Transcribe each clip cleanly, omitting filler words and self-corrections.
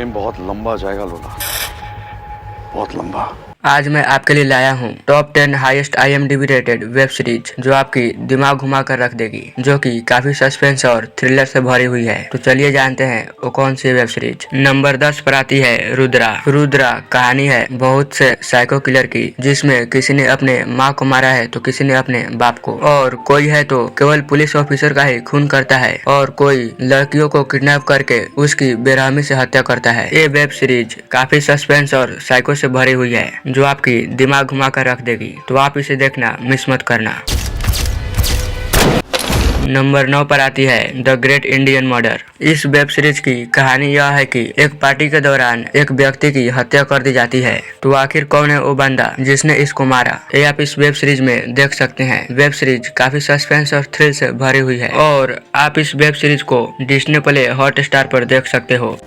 Game बहुत लंबा जाएगा लोला, बहुत लंबा। आज मैं आपके लिए लाया हूँ top 10 highest IMDb rated web series जो आपकी दिमाग घुमा कर रख देगी, जो कि काफी सस्पेंस और थ्रिलर से भरी हुई है। तो चलिए जानते हैं वो कौन सी वेब सीरीज। नंबर 10 पर आती है रुद्रा। रुद्रा कहानी है बहुत से साइको किलर की, जिसमें किसी ने अपने माँ को मारा है तो किसी ने अपने बाप को, और कोई है तो केवल पुलिस ऑफिसर का ही खून करता है, और कोई लड़कियों को किडनैप करके उसकी बेरहमी से हत्या करता है। ये वेब सीरीज काफी सस्पेंस और साइको से भरी हुई है जो आपकी दिमाग घुमा कर रख देगी, तो आप इसे देखना मिस मत करना। नंबर 9 पर आती है द ग्रेट इंडियन मर्डर। इस वेब सीरीज की कहानी यह है कि एक पार्टी के दौरान एक व्यक्ति की हत्या कर दी जाती है, तो आखिर कौन है वो बंदा जिसने इसको मारा, ये आप इस वेब सीरीज में देख सकते हैं। वेब सीरीज काफी सस्पेंस और थ्रिल से भरी हुई है, और आप इस वेब सीरीज को डिज्नी प्ले हॉटस्टार पर देख सकते हो।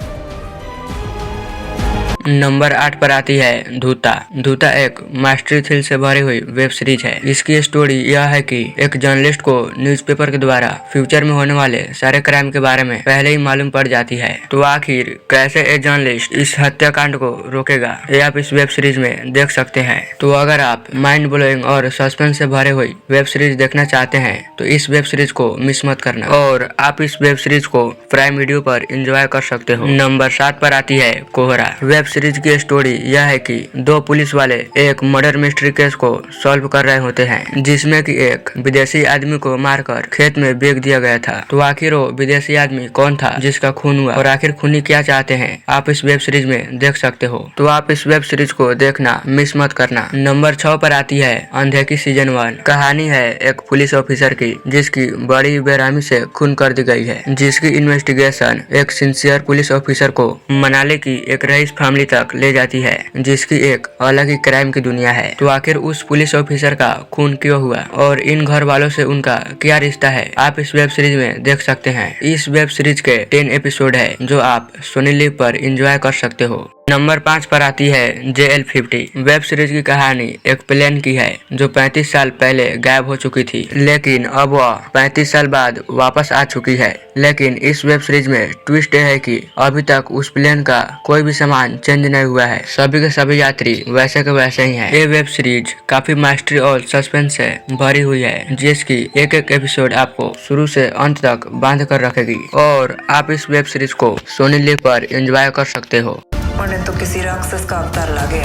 नंबर 8 पर आती है धूता। धूता एक मास्टरी थ्रिल से भरी हुई वेब सीरीज है। इसकी स्टोरी यह है कि एक जर्नलिस्ट को न्यूज़पेपर के द्वारा फ्यूचर में होने वाले सारे क्राइम के बारे में पहले ही मालूम पड़ जाती है, तो आखिर कैसे एक जर्नलिस्ट इस हत्याकांड को रोकेगा, ये आप इस वेब सीरीज में देख सकते हैं। तो अगर आप माइंड ब्लोइंग और सस्पेंस से भरे हुई वेब सीरीज देखना चाहते हैं तो इस वेब सीरीज को मिस मत करना, और आप इस वेब सीरीज को प्राइम वीडियो पर एंजॉय कर सकते हो। नंबर 7 पर आती है कोहरा। वेब सीरीज की स्टोरी यह है कि दो पुलिस वाले एक मर्डर मिस्ट्री केस को सॉल्व कर रहे होते हैं, जिसमें कि एक विदेशी आदमी को मारकर खेत में बेच दिया गया था। तो आखिर वो विदेशी आदमी कौन था जिसका खून हुआ, और आखिर खूनी क्या चाहते हैं, आप इस वेब सीरीज में देख सकते हो। तो आप इस वेब सीरीज को देखना मिस मत करना। नंबर 6 पर आती है अंधे की सीजन 1। कहानी है एक पुलिस ऑफिसर की जिसकी बड़ी बेरहमी से खून कर दी गई है, जिसकी इन्वेस्टिगेशन एक सिंसियर पुलिस ऑफिसर को मनाली की एक रईस फैमिली तक ले जाती है, जिसकी एक अलग ही क्राइम की दुनिया है। तो आखिर उस पुलिस ऑफिसर का खून क्यों हुआ और इन घर वालों से उनका क्या रिश्ता है, आप इस वेब सीरीज में देख सकते हैं। इस वेब सीरीज के 10 एपिसोड है जो आप सोनी लिव पर एंजॉय कर सकते हो। नंबर 5 पर आती है JL50। वेब सीरीज की कहानी एक प्लेन की है जो 35 साल पहले गायब हो चुकी थी, लेकिन अब वह 35 साल बाद वापस आ चुकी है। लेकिन इस वेब सीरीज में ट्विस्ट है कि अभी तक उस प्लेन का कोई भी सामान चेंज नहीं हुआ है, सभी के सभी यात्री वैसे के वैसे ही हैं। ये वेब सीरीज काफी मास्टरी और सस्पेंस से भरी हुई है, जिसकी एक एक एपिसोड आपको शुरू से अंत तक बांध कर रखेगी, और आप इस वेब सीरीज को सोनी लिव पर एंजॉय कर सकते हो। उन्हें तो किसी राक्षस का अवतार लगे।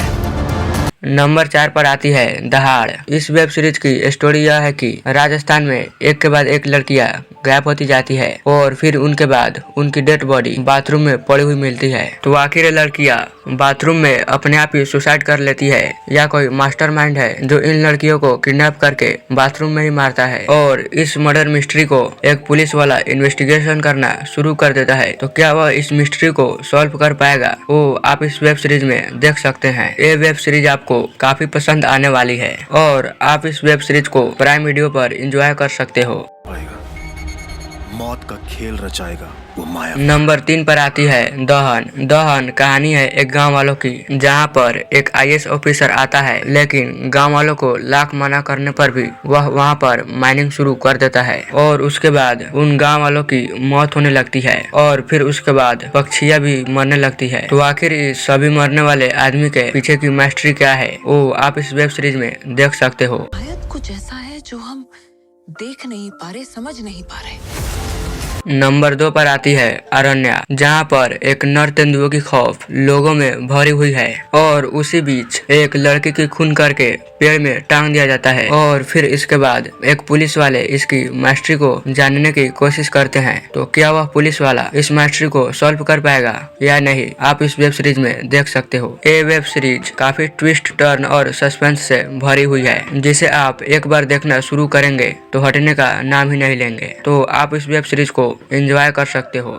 नंबर 4 पर आती है दहाड़। इस वेब सीरीज की स्टोरी यह है कि राजस्थान में एक के बाद एक लड़कियां गायब होती जाती है, और फिर उनके बाद उनकी डेड बॉडी बाथरूम में पड़ी हुई मिलती है। तो आखिर ये लड़कियां बाथरूम में अपने आप ही सुसाइड कर लेती है, या कोई मास्टरमाइंड है जो इन लड़कियों को किडनैप करके बाथरूम में ही मारता है, और इस मर्डर मिस्ट्री को एक पुलिस वाला इन्वेस्टिगेशन करना शुरू कर देता है। तो क्या वह इस मिस्ट्री को सॉल्व कर पाएगा, वो आप इस वेब सीरीज में देख सकते हैं। ये वेब सीरीज आपको काफी पसंद आने वाली है, और आप इस वेब सीरीज को प्राइम वीडियो पर एंजॉय कर सकते हो। मौत का खेल रचाएगा वो माया। नंबर 3 पर आती है दहन। दहन कहानी है एक गांव वालों की, जहां पर एक IAS ऑफिसर आता है, लेकिन गांव वालों को लाख मना करने पर भी वह वहां पर माइनिंग शुरू कर देता है, और उसके बाद उन गांव वालों की मौत होने लगती है, और फिर उसके बाद पक्षियां भी मरने लगती है। तो आखिर इस सभी मरने वाले आदमी के पीछे की मास्टरी क्या है, वो आप इस वेब सीरीज में देख सकते हो। शायद कुछ ऐसा है जो हम देख नहीं पा रहे, समझ नहीं पा रहे। नंबर 2 पर आती है अरण्या, जहाँ पर एक नर तेंदुओं की खौफ लोगों में भरी हुई है, और उसी बीच एक लड़की की खून करके पेड़ में टांग दिया जाता है, और फिर इसके बाद एक पुलिस वाले इसकी मास्टरी को जानने की कोशिश करते हैं। तो क्या वह पुलिस वाला इस मास्टरी को सॉल्व कर पाएगा या नहीं, आप इस वेब सीरीज में देख सकते हो। ये वेब सीरीज काफी ट्विस्ट टर्न और सस्पेंस से भरी हुई है, जिसे आप एक बार देखना शुरू करेंगे तो हटने का नाम ही नहीं लेंगे। तो आप इस वेब सीरीज को एंजॉय कर सकते हो।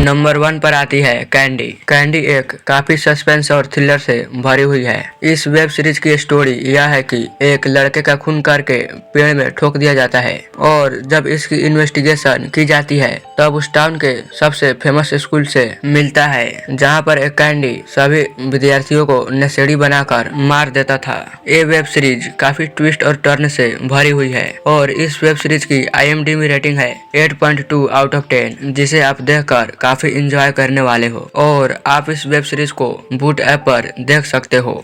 नंबर 1 पर आती है कैंडी। कैंडी एक काफी सस्पेंस और थ्रिलर से भरी हुई है। इस वेब सीरीज की स्टोरी यह है कि एक लड़के का खून करके पेड़ में ठोक दिया जाता है और जब इसकी इन्वेस्टिगेशन की जाती है तब उस टाउन के सबसे फेमस स्कूल से मिलता है जहां पर एक कैंडी सभी विद्यार्थियों को नशेड़ी बनाकर मार देता था। ये वेब सीरीज काफी ट्विस्ट और टर्न से भरी हुई है और इस वेब सीरीज की IMDb रेटिंग है 8.2 आउट ऑफ 10, जिसे आप देखकर काफी इंजॉय करने वाले हो और आप इस वेब सीरीज को बूट ऐप पर देख सकते हो।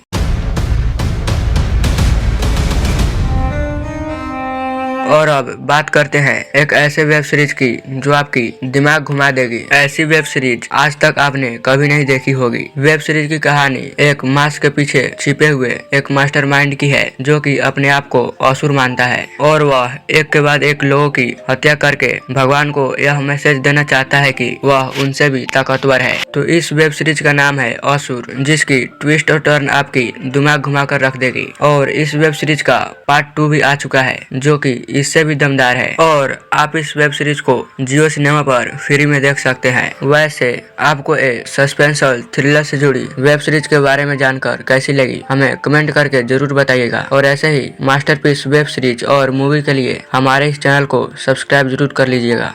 और अब बात करते हैं एक ऐसे वेब सीरीज की जो आपकी दिमाग घुमा देगी। ऐसी वेब सीरीज आज तक आपने कभी नहीं देखी होगी। वेब सीरीज की कहानी एक मास्क के पीछे छिपे हुए एक मास्टरमाइंड की है जो कि अपने आप को असुर मानता है और वह एक के बाद एक लोगों की हत्या करके भगवान को यह मैसेज देना चाहता है कि वह उनसे भी ताकतवर है। तो इस वेब सीरीज का नाम है असुर, जिसकी ट्विस्ट और टर्न आपकी दिमाग घुमा कर रख देगी। और इस वेब सीरीज का पार्ट 2 भी आ चुका है जो कि इससे भी दमदार है और आप इस वेब सीरीज को जियो सिनेमा पर फ्री में देख सकते हैं। वैसे आपको ये सस्पेंस और थ्रिलर से जुड़ी वेब सीरीज के बारे में जानकर कैसी लगी हमें कमेंट करके जरूर बताइएगा और ऐसे ही मास्टरपीस वेब सीरीज और मूवी के लिए हमारे इस चैनल को सब्सक्राइब जरूर कर लीजिएगा।